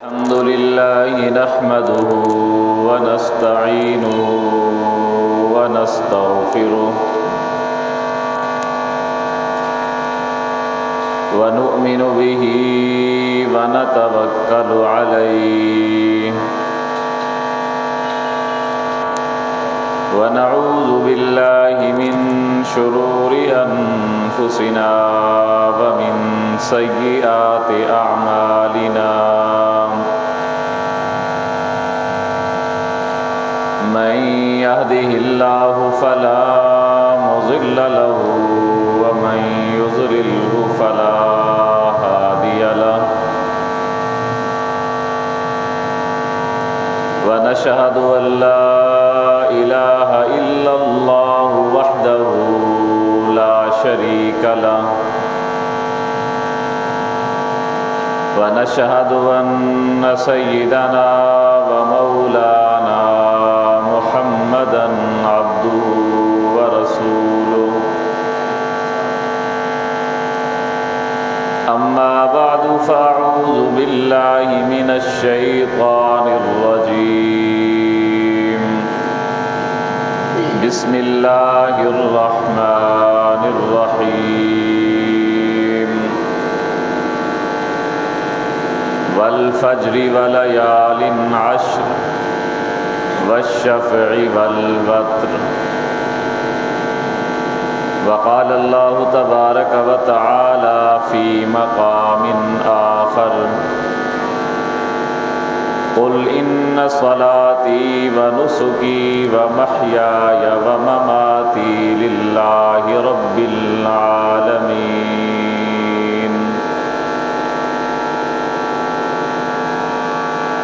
الحمد لله نحمده ونستعينه ونستغفره ونؤمن به ونتوكل عليه ونعوذ بالله من شرور أنفسنا ومن سيئات أعمالنا من يهده الله فلا مضل له ومن يضلله فلا هادي له ونشهد أن لا إله إلا الله وحده لا شريك له ونشهد أن سيدنا ومولانا محمدًا عبده ورسوله أما بعد فأعوذ بالله من الشيطان الرجيم بسم الله الرحمن الرحيم والفجر وليال عشر والشفع والوتر وقال الله تبارك وتعالى في مقام آخر قل إن صلاتي ونسكي ومحياي ومماتي لله رب العالمين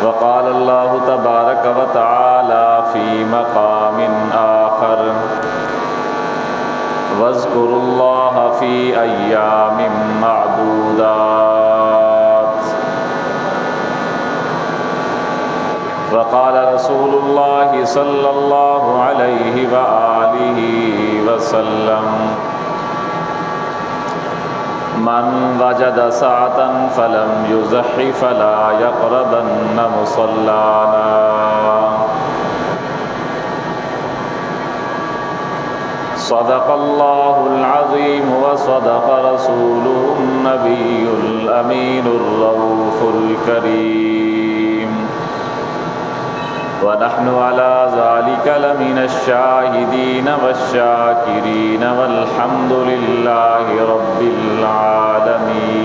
وقال الله تبارك وتعالى في مقام آخر واذكروا الله في أيام معدودات وقال رسول الله صلى الله عليه وآله وسلم من وجد ساعة فلم يزح فلا يقربن مصلانا صدق الله العظيم وصدق رسوله النبي الأمين الرؤوف الكريم ونحن على ذلك لمن الشاهدين والشاكرين والحمد لله رب العالمين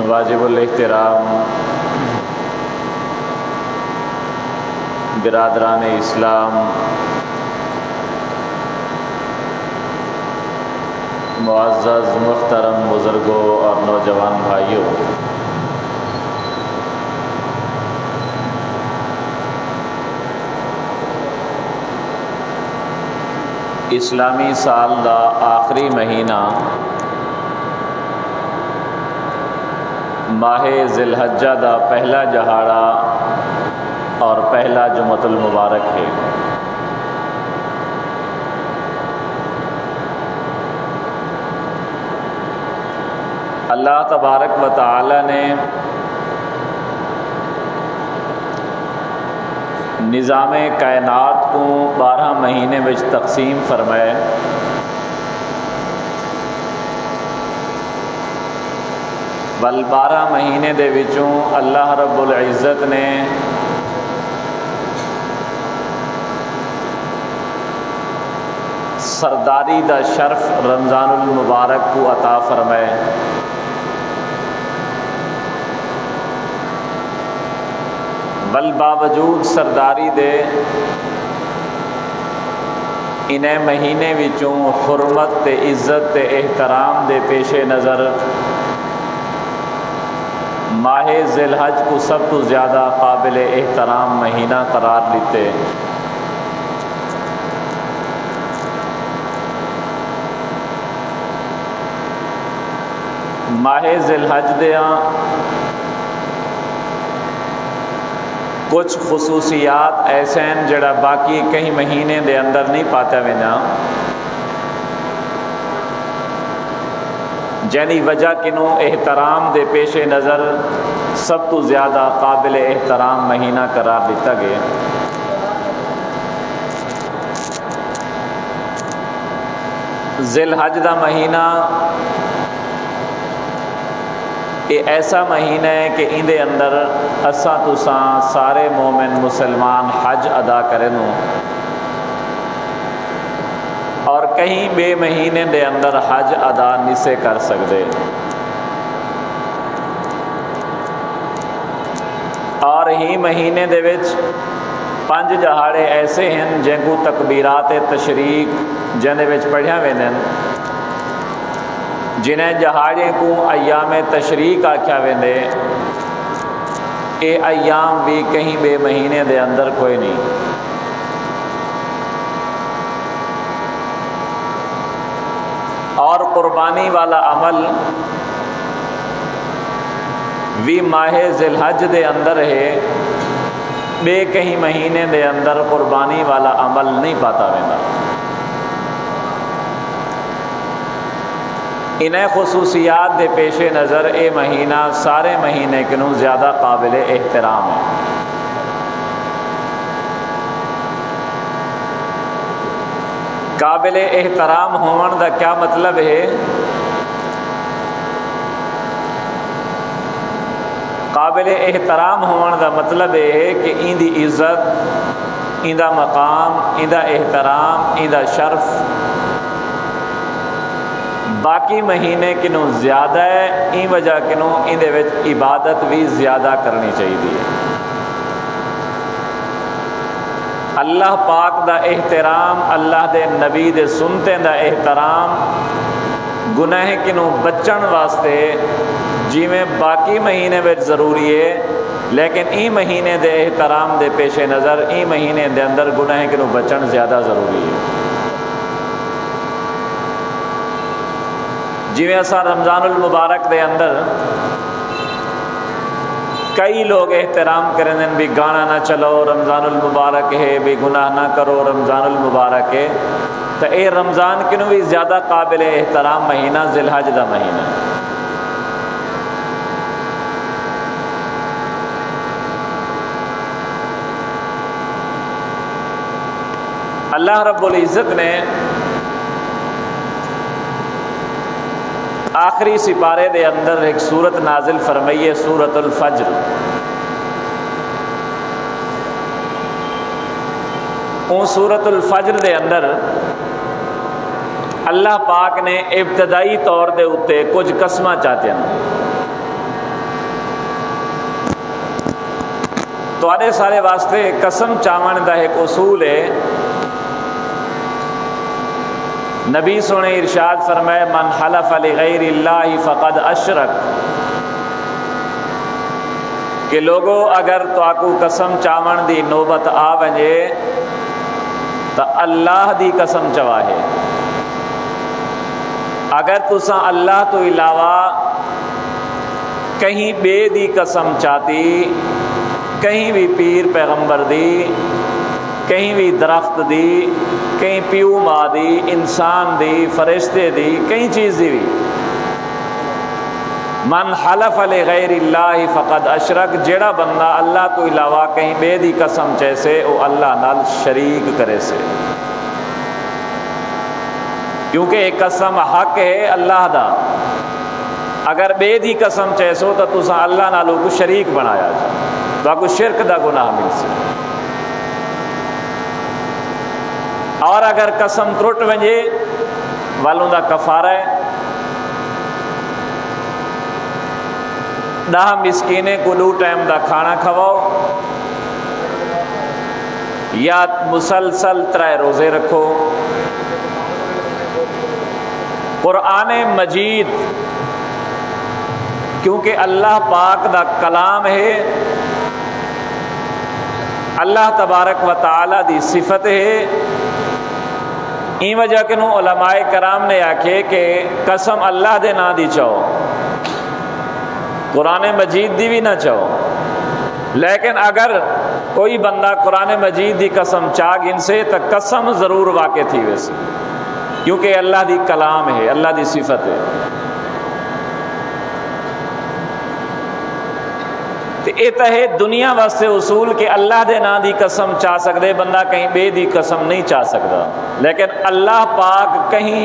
واجب الاحترام برادران اسلام، معزز محترم بزرگوں اور نوجوان بھائیوں، اسلامی سال دا آخری مہینہ ماہ ذی الحجہ دا پہلا جہاڑا اور پہلا جمعۃ المبارک ہے۔ اللہ تبارک و تعالی نے نظام کائنات کو 12 مہینے وچ تقسیم فرمائے۔ بل 12 مہینے دے وچوں اللہ رب العزت نے سرداری دا شرف رمضان المبارک کو عطا فرمائے۔ بل باوجود سرداری دے انہیں مہینے وچوں حرمت تے عزت تے احترام دے پیش نظر ماہ ذی الحج کو سب تو زیادہ قابل احترام مہینہ قرار دیتے۔ ماہ ذی الحج دیاں کچھ خصوصیات ایسے ہیں جڑا باقی کئی مہینے دے اندر نہیں پاتے وینا۔ جنی وجہ کنوں احترام دے پیش نظر سب تو زیادہ قابل احترام مہینہ قرار دیتا گیا۔ ذی الحج دا مہینہ یہ ایسا مہینہ ہے کہ اندے اندر اساں تساں سارے مومن مسلمان حج ادا کریں اور کہیں بے مہینے دے اندر حج ادا نہیں سے کر سکتے، اور ہی مہینے دے وچ 5 دہاڑے ایسے ہیں جن کو تکبیرات تشریق جن دے وچ پڑھیا ویندے جنہیں جہاڑے کو ایام تشریق آکھیا ویندے، اے ایام بھی کہیں بے مہینے دے اندر کوئی نہیں۔ اور قربانی والا عمل بھی ماہ ذی الحج دے اندر ہے، بے کہیں مہینے دے اندر قربانی والا عمل نہیں پاتا ویندہ۔ انہیں خصوصیات دے پیش نظر اے مہینہ سارے مہینے کنوں زیادہ قابل احترام ہے۔ قابل احترام ہون دا کیا مطلب ہے؟ قابل احترام ہون دا مطلب ہے کہ ان دی عزت، ان دا مقام، ان دا احترام، ان دا شرف باقی مہینے کنوں زیادہ ہے، این وجہ کنوں ان دے وچ عبادت بھی زیادہ کرنی چاہیے۔ اللہ پاک دا احترام، اللہ دے نبی دے سنتے دا احترام گناہ کنوں بچن واسطے جی میں باقی مہینے وچ ضروری ہے، لیکن این مہینے دے احترام دے پیش نظر این مہینے دے اندر گناہ کنوں بچن زیادہ ضروری ہے۔ جی میں اساں رمضان المبارک دے اندر کئی لوگ احترام کریں بھی گانا نہ چلو، رمضان المبارک ہے، بھی گناہ نہ کرو، رمضان المبارک ہے، تو اے رمضان کنوں بھی زیادہ قابل احترام مہینہ ذی الحج دا مہینہ۔ اللہ رب العزت نے آخری سپارے دے اندر ایک سورت نازل فرمائی ہے، سورت الفجر۔ اون سورت الفجر دے اندر اللہ پاک نے ابتدائی طور دے اتے کچھ قسمہ چاہتے ہیں۔ تو آدھے سارے واسطے قسم چاون دا ایک اصول ہے۔ نبی سونے ارشاد فرمائے من حلف لغیر اللہ فقد اشرک، کہ لوگوں اگر تو آکو قسم چاون دی نوبت آ ونجے تو اللہ دی قسم چواہے۔ اگر تساں اللہ تو علاوہ کہیں بے دی قسم چاہتی، کہیں بھی پیر پیغمبر دی، کہیں بھی درخت دی، کہیں پیو ماں دی، انسان دی، فرشتے دی، کہیں چیز دی بھی، من حلف لغیر اللہ فقد اشرک، جیڑا بندہ اللہ تو علاوہ کہیں بے دی قسم چیسے او اللہ نال شریک کرے سے، کیونکہ ایک قسم حق ہے اللہ دا۔ اگر بے دی قسم چیسو تو تساں اللہ نالو کو شریک بنایا جا، تو آپ کو شرک دا گناہ مل سے۔ اور اگر قسم ترٹ ونجے والوں دا کفارہ ہے 10 مسکینے کو 2 ٹائم دا کھانا کھواؤ، یا مسلسل 3 روزے رکھو۔ قرآن مجید کیونکہ اللہ پاک دا کلام ہے، اللہ تبارک و تعالی دی صفت ہے، این وجہ کہ نو علماء کرام نے آکھے کہ قسم اللہ دے نا دی چاہو، قرآن مجید دی بھی نہ چاہو، لیکن اگر کوئی بندہ قرآن مجید دی قسم چاہ گن سے تو قسم ضرور واقع تھی ویسے، کیونکہ اللہ دی کلام ہے، اللہ دی صفت ہے۔ تے اے تے دنیا واسطے اصول کہ اللہ دے نام دی قسم چاہ سکدے بندہ، کہیں بے دی قسم نہیں چاہ سکدا، لیکن اللہ پاک کہیں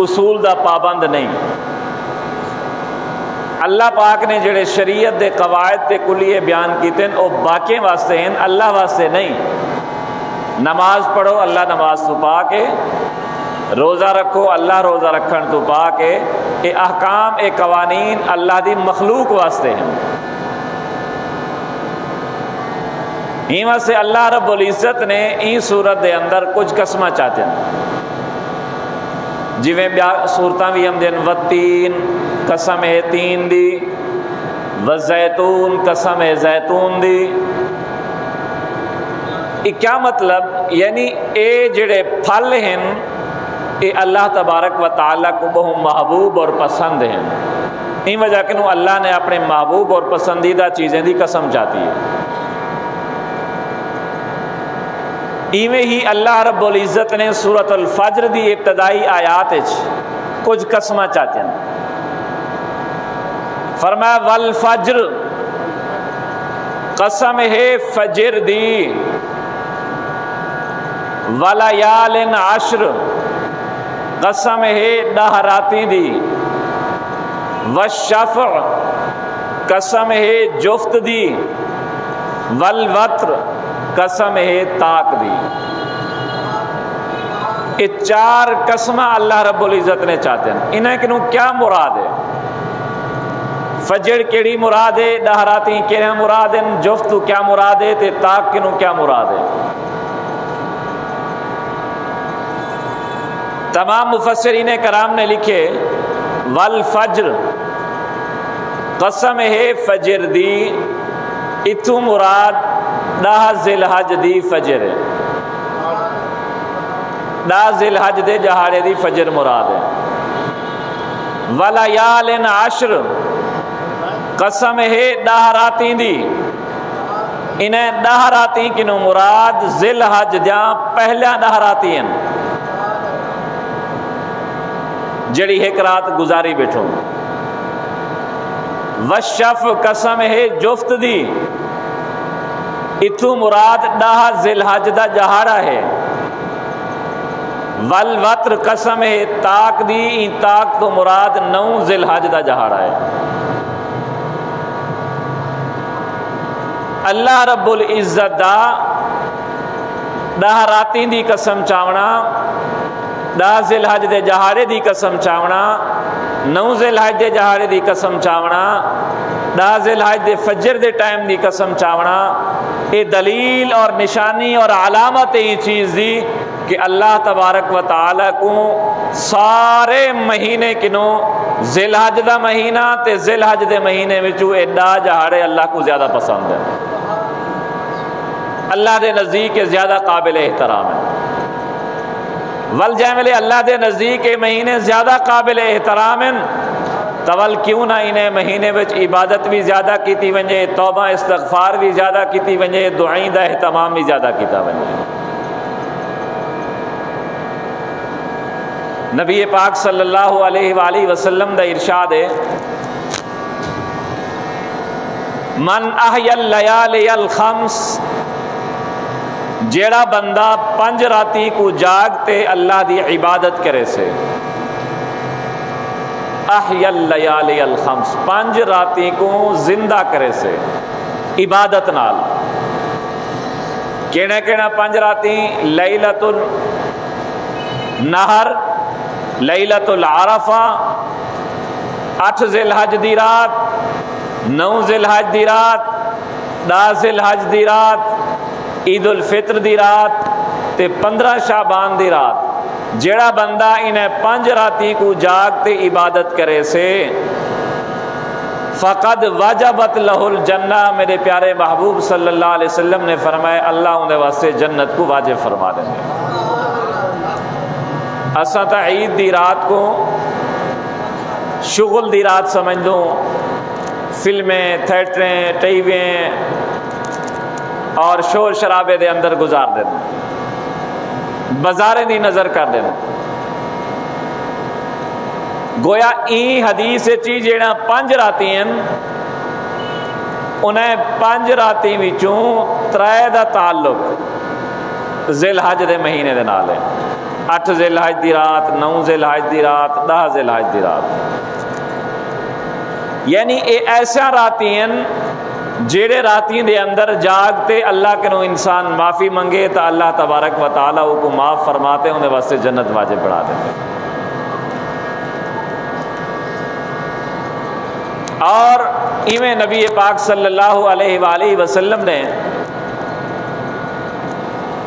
اصول دا پابند نہیں۔ اللہ پاک نے جڑے شریعت دے قواعد تے کلیے بیان کیتے ہیں وہ باقی واسطے ہیں، اللہ واسطے نہیں۔ نماز پڑھو اللہ نماز تو پاک ہے، روزہ رکھو اللہ روزہ رکھن تو پاک ہے، یہ احکام اے قوانین اللہ دی مخلوق واسطے ہیں۔ ہی واسطے اللہ رب العزت نے این صورت دے اندر کچھ قسمہ چاہتے ہیں، جویں صورتاں بھی ہم دین وتین قسم ہے تین دی، وزیتون قسم ہے زیتون دی۔ یہ کیا مطلب؟ یعنی اے جڑے پھل ہیں اے اللہ تبارک و تعالیٰ کو بہت محبوب اور پسند ہیں، ان وجہ کنوں اللہ نے اپنے محبوب اور پسندیدہ چیزیں دی قسم چاہتی ہے۔ ایویں ہی اللہ رب العزت نے سورۃ الفجر دی ابتدائی آیات کچھ قسمہ چاہتے ہیں، فرمایا والفجر قسم ہے فجر دی، ولیال عشر قسم ہے 10 راتی دی، والشفع قسم ہے جفت دی، والوتر قسم ہے تاک دی۔ یہ 4 قسمہ اللہ رب العزت نے چاہتے ہیں۔ انہیں کنوں کیا مراد ہے؟ فجر کیڑی مراد ہے، 10 راتی کیڑا مراد ہے، جفت کیا مراد ہے، تے تاک کنوں کیا مراد ہے؟ تمام مفسرین کرام نے لکھے والفجر قسم ہے فجر دی، اتھو مراد 10 ذی الحج دی فجر ہے، 10 ذی الحج دے جہاڑے دی فجر مراد ہے۔ ولیال عشر قسم ہے 10 راتی دی، انہیں 10 راتی کنوں مراد ذی الحج دیاں پہلا 10 راتی ہیں جڑی ایک رات گزاری بیٹھو۔ والشفع قسم ہے جفت دی، اتھو مراد 10 ذی الحج دا جہاڑا ہے۔ والوتر قسم ہے تاک دی، تاک تو مراد 9 ذی الحج دا جہاڑا ہے۔ اللہ رب العزت دا 10 راتی دی قسم چاونا، 10 ذی الحج دے جہاڑے دی قسم چاونا، 9 ذی الحج دے جہاڑے دی قسم چاونا، 10 ذی الحج دے فجر دے ٹائم دی قسم چاونا، یہ دلیل اور نشانی اور علامت یہ چیز دی کہ اللہ تبارک و تعالیٰ کو سارے مہینے کنوں ذی الحج دا مہینہ تے ذی الحج دے مہینے وچوں ایڈا جہاڑے اللہ کو زیادہ پسند ہے، اللہ دے نزدیک زیادہ قابل احترام ہے۔ والجمل اللہ دے نزدیک یہ مہینے زیادہ قابل احترام ہیں، تول کیوں نہ انہیں مہینے وچ عبادت بھی زیادہ کیتی ونجے، توبہ استغفار بھی زیادہ کیتی ونجے، دعائیں دا اہتمام بھی زیادہ کیتا ونجے۔ نبی پاک صلی اللہ علیہ وآلہ وسلم دا ارشاد ہے من احی اللیالی الخمس، جیڑا بندہ 5 راتی کو جاگتے اللہ دی عبادت کرے سے، احی اللیالی الخمس 5 راتی کو زندہ کرے سے عبادت نال۔ کیڑا کیڑا 5 راتی؟ لیلۃ النہر، لیلۃ العرفہ، 8 ذی الحج دی رات، 9 ذی الحج دی رات، 10 ذی الحج دی رات، عید الفطر دی رات تے 15 شعبان دی رات۔ جیڑا بندہ انہیں 5 راتی کو جاگتے عبادت کرے سے فقد وجبت لہ الجنہ، میرے پیارے محبوب صلی اللہ علیہ وسلم نے فرمایا اللہ انہیں واسطے جنت کو واجب فرما دیں گے۔ اساں تا عید دی رات کو شغل دی رات سمجھ دوں، فلمیں، تھیٹریں، ٹی وییں اور شور شرابے دے اندر گزار دیں، بازاریں دی نظر کر دیں۔ گویا این حدیث چی جیڑا 5 راتی ہیں انہیں 5 راتی وچوں 3 دا تعلق ذی الحج دے مہینے دے نال ہے۔ 8 ذی الحج دی رات، 9 ذی الحج دی رات، 10 ذی الحج دی رات، یعنی اے ایسا راتی ہیں جیڑے راتی دے اندر جاگتے اللہ کے نو انسان معافی منگے تو اللہ تبارک و تعالیٰ وہ کو معاف فرماتے، انہیں واسطے جنت واجب بڑھا دیتے۔ اور ایویں نبی پاک صلی اللہ علیہ وآلہ وسلم نے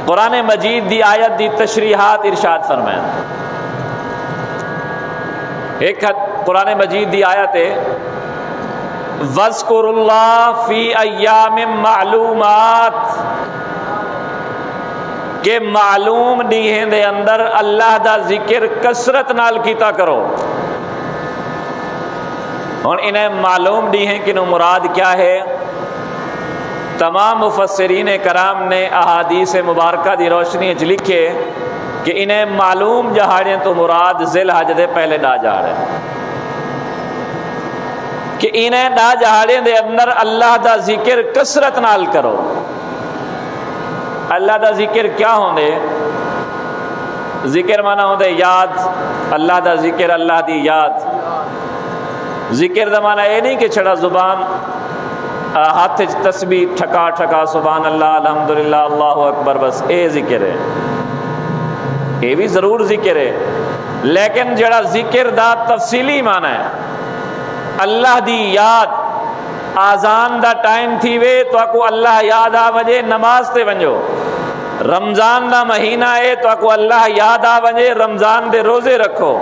قرآن مجید دی آیت دی تشریحات ارشاد فرمائیں۔ ایک قرآن مجید دی آیت ہے وَاذْكُرُوا اللَّهَ فِي أَيَّامٍ مَّعْلُومَاتٍ، کہ معلوم ڈیہیں دے اندر اللہ دا ذکر کثرت نال کیتا کرو۔ اور انہیں معلوم ڈیہیں کنوں مراد کیا ہے؟ تمام مفسرین کرام نے احادیث مبارکہ دی روشنی وچ لکھے کہ انہیں معلوم جہاڑیں تو مراد ذی الحج دے پہلے ڈا جہاڑ ہے، کہ انہیں ڈا جہاڑیں دے اندر اللہ دا ذکر کثرت نال کرو۔ اللہ دا ذکر کیا ہوندے؟ ذکر مانا ہوندے یاد، اللہ دا ذکر اللہ دی یاد۔ ذکر دا مانا یہ نہیں کہ چھڑا زبان ہاتھ تسبیح ٹھکا ٹھکا سبحان اللہ الحمدللہ اللہ اکبر بس اے ذکر ہے، یہ بھی ضرور ذکر ہے، لیکن جڑا ذکر دا تفصیلی مانا ہے اللہ دی یاد۔ آزان دا ٹائم تھی وے تو اکو اللہ یاد آ وجے نماز تے ونجو، رمضان دا مہینہ ہے تو اکو اللہ یاد آ وجے رمضان دے روزے رکھو،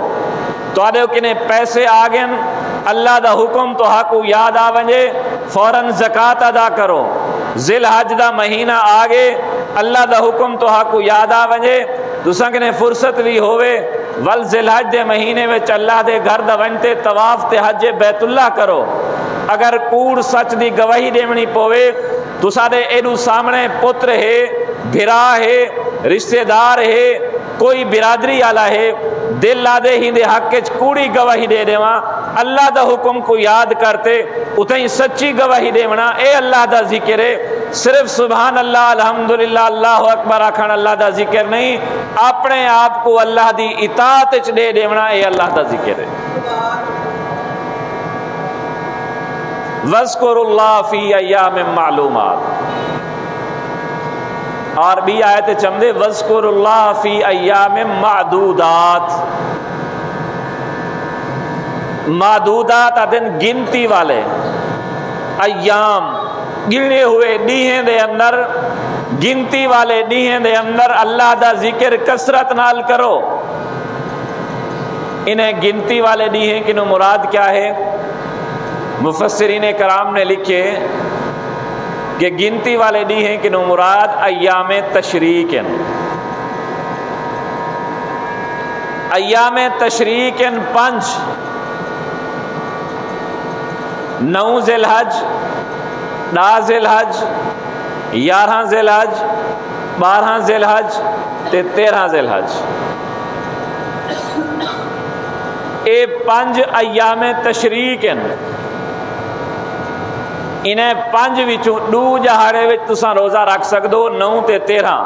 تو آدھے کنے پیسے آگن اللہ دا حکم تو حقو یاد آ ونجے فوراً زکوٰۃ ادا کرو۔ ذی الحج دا مہینہ آگے اللہ دا حکم تو حقو یاد آ ونجے تساں کنے فرصت بھی ہوئے ول ذی الحج دے مہینے وچ اللہ دے گھر دا ونجتے طواف تے حج بیت اللہ کرو۔ اگر کوڑ سچ دی گواہی دیونی پوے تو سارے ایڈو سامنے پتر ہے، بھرا ہے، رشتہ دار ہے، کوئی برادری آلا ہے، دل لا دے ہی دے حق وچ کوڑی گواہی دے دیواں، اللہ دا حکم کو یاد کرتے اتیں سچی گواہی دیونا اے اللہ دا ذکر ہے۔ صرف سبحان اللہ الحمدللہ اللہ اکبر آکھن اللہ دا ذکر نہیں، اپنے آپ کو اللہ دی اطاعت وچ دے دیونا اے اللہ دا ذکر ہے۔ وَاذْكُرُوا اللَّهَ فِي أَيَّامٍ مَّعْلُومَاتٍ، اور بھی آیت چمدے وَاذْكُرُوا اللَّهَ فِي أَيَّامٍ مَّعْدُودَاتٍ۔ معدودات دن گنتی والے، ایام گنے ہوئے ڈیہیں دے اندر، گنتی والے ڈیہیں دے اندر اللہ دا ذکر کثرت نال کرو۔ انہیں گنتی والے ڈیہیں کنوں مراد کیا ہے؟ مفسرین کرام نے لکھے کہ گنتی والے ڈیہیں کنوں مراد ایام تشریق ہیں۔ ایام تشریق ہیں 5، 9 ذی الحج، 10 ذی الحج، 11 ذی الحج، 12 ذی الحج تے 13 ذی الحج۔ اے 5 ایام تشریق ہیں، انہیں 5 وچوں 2 جہاڑے وچ تساں روزہ رکھ سکدو، 9 تے 13،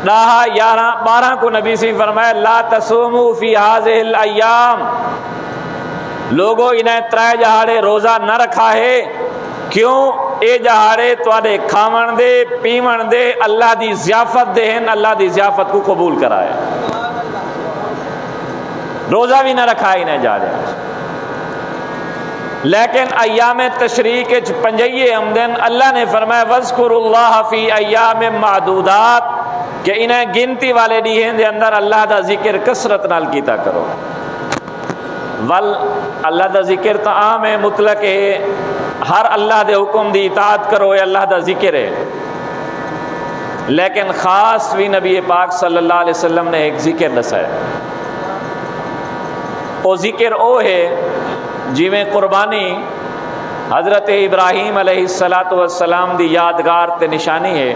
10 11 12 کو نبی سے فرمایا لا تصوموا فی هذه الایام، لوگو انہیں 3 جہاڑے روزہ نہ رکھا ہے، کیوں؟ اے جہاڑے تواڈے کھاون دے پیون دے اللہ دی ضیافت دے ہیں، اللہ دی ضیافت کو قبول کرائے، روزہ بھی نہ رکھا انہیں جہاڑے۔ لیکن ایام تشریق وچ 5 آمدن اللہ نے فرمایا وَاذْكُرُوا اللَّهَ فِي أَيَّامٍ مَّعْدُودَاتٍ، کہ انہیں گنتی والے ڈیہیں دے اندر اللہ دا ذکر کثرت نال کیتا کرو۔ ول اللہ دا ذکر تو عام ہے، مطلق ہے، ہر اللہ دے حکم دی اطاعت کرو، یہ اللہ دا ذکر ہے، لیکن خاص بھی نبی پاک صلی اللہ علیہ وسلم نے ایک ذکر دسایا، وہ ذکر او ہے جی میں قربانی حضرت ابراہیم علیہ السلام دی یادگار تے نشانی ہے،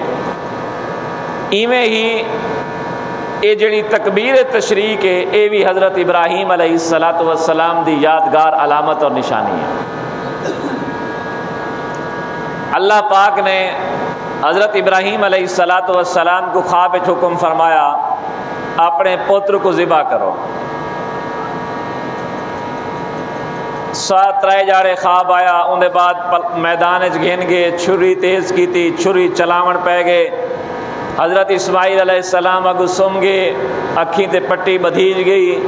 ایویں ہی اے جڑی تکبیر تشریق ہے اے بھی حضرت ابراہیم علیہ السلام دی یادگار علامت اور نشانی ہے۔ اللہ پاک نے حضرت ابراہیم علیہ السلام کو خواب حکم فرمایا اپنے پتر کو ذبح کرو. سات ترے جاڑے خواب آیا. اندر بعد میدان گھن گئے, چھری تیز کی تھی, چھری چلاون پہ گئے. حضرت اسماعیل علیہ السلام اگو سم گئے, اکھیں تے پٹی بدھیج گئی,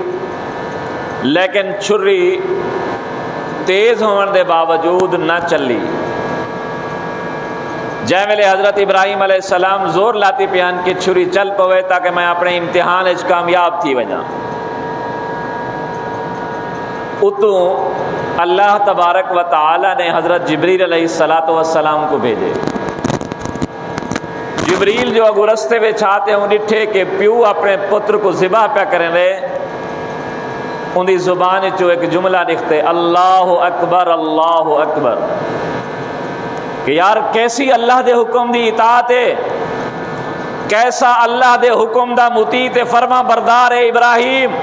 لیکن چھری تیز ہون دے باوجود نہ چلی. جے ویلے حضرت ابراہیم علیہ السلام زور لاتی پیان کہ چھری چل پوے تاکہ میں اپنے امتحان اچ کامیاب تھی وجہ. اتو اللہ تبارک و تعالی نے حضرت جبریل علیہ السلام کو بھیجے. جبریل جو اگو رستے میں چھاتے ہوں ڈٹھے کہ پیو اپنے پتر کو ذبح پہ کریں لے, ان دی زبان چو ایک جملہ لکھتے اللہ اکبر اللہ اکبر, کہ یار کیسی اللہ دے حکم دی اطاعت ہے, کیسا اللہ دے حکم دا مطیع تے فرما بردار ہے ابراہیم,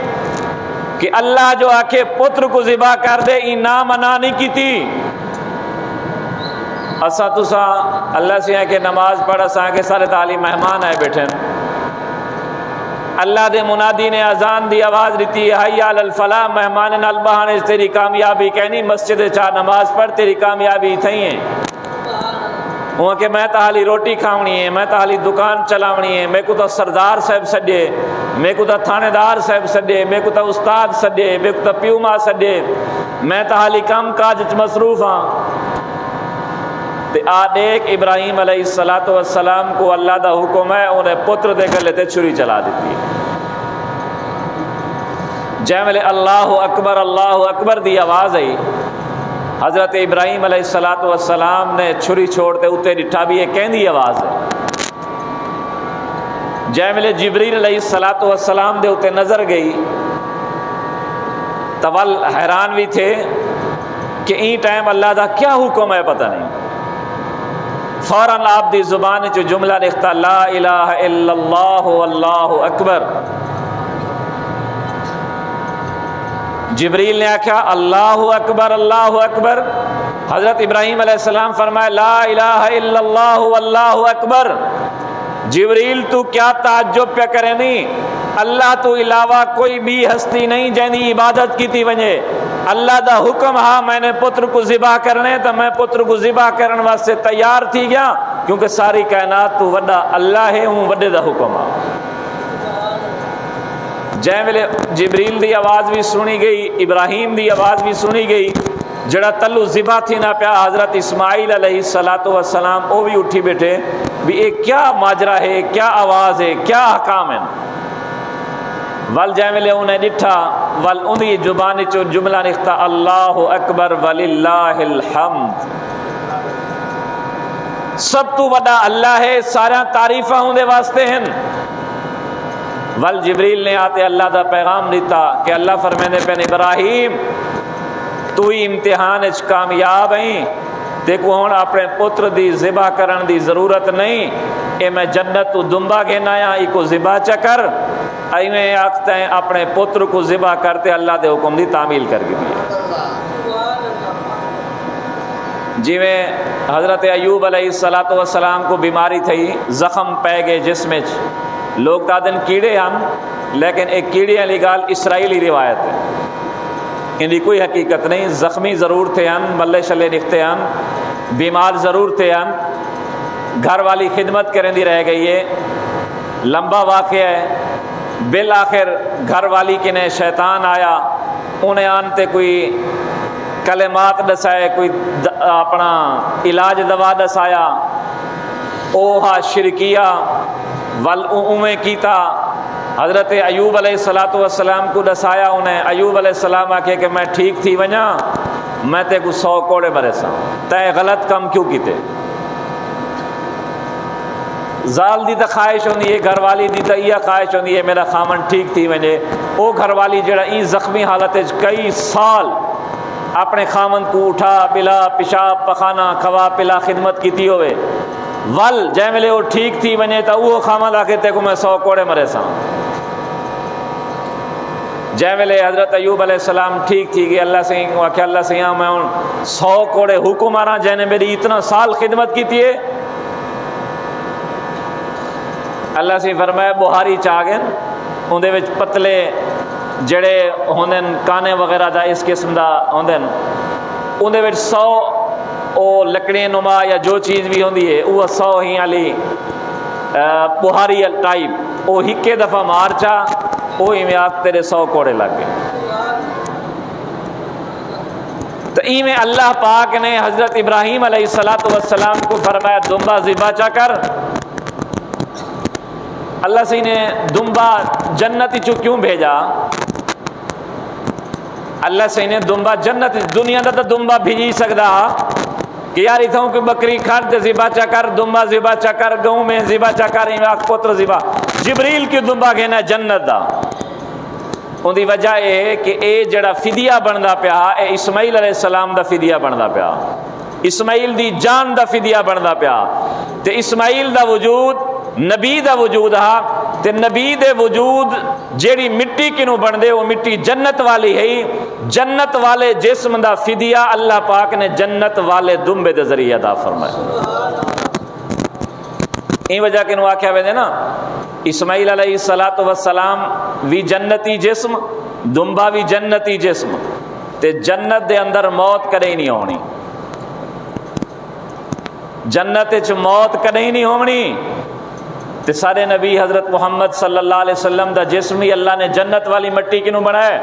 کہ اللہ جو آکھے پتر کو ذبح کر دے ای نہ منع نہیں کی تھی. اسا تسا اللہ سے ہے کہ نماز پڑھ, اسا کے سارے تعلیم مہمان آئے بیٹھے, اللہ دے منادی نے اذان دی آواز دیتی حی علی الفلاح, مہمان نال بہانے تیری کامیابی کہنی, مسجد چاہ نماز پڑھ تیری کامیابی تھئی ہیں. وہ کہ میں تالی روٹی کھاونی ہے, میں تالی دکان چلاونی ہے, میں کو تو سردار صاحب سڈے, میں کو تو تھانے دار صاحب سڈے, میں کو تو استاد سڈے, میں کو تو پیو ماں سڈے, میں تالی کام کاج مصروف ہاں. تے آ دیکھ ابراہیم علیہ السلام کو اللہ دا حکم ہے, انہیں پتر دے گلے تے چھری چلا دیتی. جے ویلے اللہ اکبر دی آواز آئی, حضرت ابراہیم علیہ السلام نے چھری چھوڑتے اتنے ڈٹھا بھی یہ کہندی آواز ہے. جے ویلے جبریل علیہ السلام دے اتنے نظر گئی تول حیران بھی تھے کہ این ٹائم اللہ دا کیا حکم ہے پتہ نہیں. فوراً آپ دی زبان جو جملہ لکھتا لا الہ الا اللہ واللہ اکبر. جبریل نے آکھا اللہ اکبر اللہ اکبر. حضرت ابراہیم علیہ السلام فرمائے لا الہ الا اللہ واللہ اکبر. جبریل تو کیا تعجب پہ کرے نہیں, اللہ تو علاوہ کوئی بھی ہستی نہیں جنہی عبادت کی تھی ونجے. اللہ دا حکم ہاں میں نے پتر کو ذبح کرنے تو میں پتر کو ذبح کرنے واسطے تیار تھی گیا, کیونکہ ساری کائنات تو وڈا اللہ ہے, ہوں وڈے دا حکم ہاں. جے ویلے جبریل دی آواز بھی سنی گئی, ابراہیم دی آواز بھی سنی گئی, جڑا تلو ذبح تھی نہ پیا حضرت اسماعیل علیہ السلام وہ بھی اٹھی بیٹھے بھی یہ کیا ماجرا ہے, کیا آواز ہے, کیا حکام ہے. ول جے ویلے انہیں ڈٹھا ول اندی زبان چو جملہ نکتا اللہ اکبر وللہ الحمد. سب تو وڈا اللہ ہے, سارا تعریفہ ہوں دے واسطے ہیں. ول جبریل نے آتے اللہ دا پیغام دیتا کہ اللہ فرمینے پہ ابراہیم تو ہی امتحان اچ کامیاب ہیں, دیکھو ہون اپنے پتر دی ذبح کرن دی ضرورت نہیں, اے میں جنت تو دمبا گھن آیا ای کو ذبح چکر ایویں آکھتے ہیں اپنے پتر کو ذبح کرتے اللہ دے حکم دی تعمیل کر کے دیا. جیویں حضرت ایوب علیہ السلام کو بیماری تھی, زخم پہ گئے جسم میں, لوگ دادن کیڑے ہم, لیکن ایک کیڑے والی گال اسرائیلی روایت ہے, ان کی کوئی حقیقت نہیں. زخمی ضرور تھے ہم, ملے شلے نکھتے ہم, بیمار ضرور تھے ہم, گھر والی خدمت کریں دی رہ گئی ہے, لمبا واقعہ ہے. بالآخر گھر والی کے نے شیطان آیا, انہیں آنتے کوئی کلمات دسائے, کوئی اپنا علاج دوا دسایا, اوہا شرکیہ ول اویں کیتا. حضرت ایوب علیہ السلام کو دسایا انہیں. ایوب علیہ السلام آکھے کہ میں ٹھیک تھی ونجا, میں تے کو 100 کوڑے برے سا, تے غلط کم کیوں کیتے. زال دی تا خواہش ہوندی ہے, گھر والی دی تا یہ خواہش ہوندی ہے میرا خامن ٹھیک تھی ونجے. او گھر والی جڑا این زخمی حالت کئی سال اپنے خامن کو اٹھا پلا, پیشاب پخانا, کھوا پلا خدمت کیتی ہوئے, ول جے ملے وہ ٹھیک تھی ونجے تا وہ خامن آکھے تے کو میں 100 کوڑے مرے سا. جے ویلے حضرت ایوب علیہ السلام ٹھیک تھی گئے اللہ سے آخیا اللہ سے میں 100 کوڑے حکم آ رہا جنہیں میری اتنا سال خدمت کی تھی اللہ سے فرمایا بہاری چاہ گئے اندے وچ پتلے جڑے ہوندے کانے وغیرہ دا اس قسم دا ہوندے اندے وچ 100 او لکڑی نما یا جو چیز بھی ہوندی ہے وہ 100 ہی علی بہاری ٹائپ وہ ہکے دفعہ مار چا وہی میں آگ تیرے 100 کوڑے لگ گئے. تو ایویں اللہ پاک نے حضرت ابراہیم علیہ السلام کو فرمایا دمبا ذبح چا کر. اللہ سے نے دمبا جنت چو کیوں بھیجا؟ اللہ سے نے دمبا جنت دنیا دا تو دمبا بھیجی سکدا کہ یار اتھوں کہ بکری کھڑ ذبح چا کر دمبا ذبح چا کر گاؤں میں ذبح چا کر پتر ذبح جبریل کی دمبا گھنا جنت دا. ان دی وجہ ہے کہ اے جڑا فدیہ بندا پیا اے اسماعیل علیہ السلام دا فدیہ بندا پیا، اسماعیل دی جان دا فدیہ بندا پیا. تے اسماعیل دا وجود نبی دا وجود ہا تے نبی دے وجود جیڑی مٹی کنوں بندے وہ مٹی جنت والی ہے. جنت والے جسم دا فدیہ اللہ پاک نے جنت والے دمبے دے ذریعہ عطا فرمایا. این وجہ کنوں آکھیا وے نا اسماعیل علیہ السلام بھی جنتی جسم دمبا بھی جنتی جسم تے جنت دے اندر موت کدے ہی نہیں ہونی. جنت وچ موت کدے ہی نہیں ہونی. تے سارے نبی حضرت محمد صلی اللہ علیہ وسلم دا جسم ہی اللہ نے جنت والی مٹی کنوں بنایا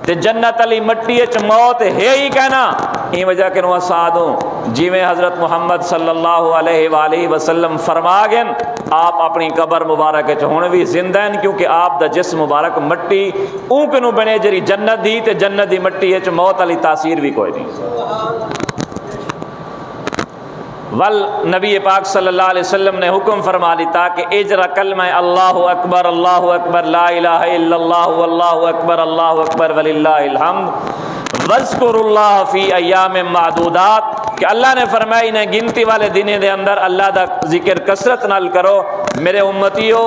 تے جنت والی مٹی وچ موت ہے ہی کہنا. این وجہ کنوں سادوں جویں حضرت محمد صلی اللہ علیہ وآلہ وسلم فرما گئے آپ اپنی قبر مبارک وچ ہن بھی زندہ ہیں کیونکہ آپ دا جسم مبارک مٹی اون کنوں بنے جڑی جنت دی تے جنت دی مٹی وچ موت والی تاثیر بھی کوئی نہیں. ول نبی پاک صلی اللہ علیہ وسلم نے حکم فرما دیتا کہ اجرا کلمہ اللہ اکبر لا الہ الا اللہ واللہ اکبر وللہ الحمد واذکر اللہ فی ایام معدودات کہ اللہ نے فرمائی نے گنتی والے دنیں دے اندر اللہ دا ذکر کثرت نال کرو. میرے امتیو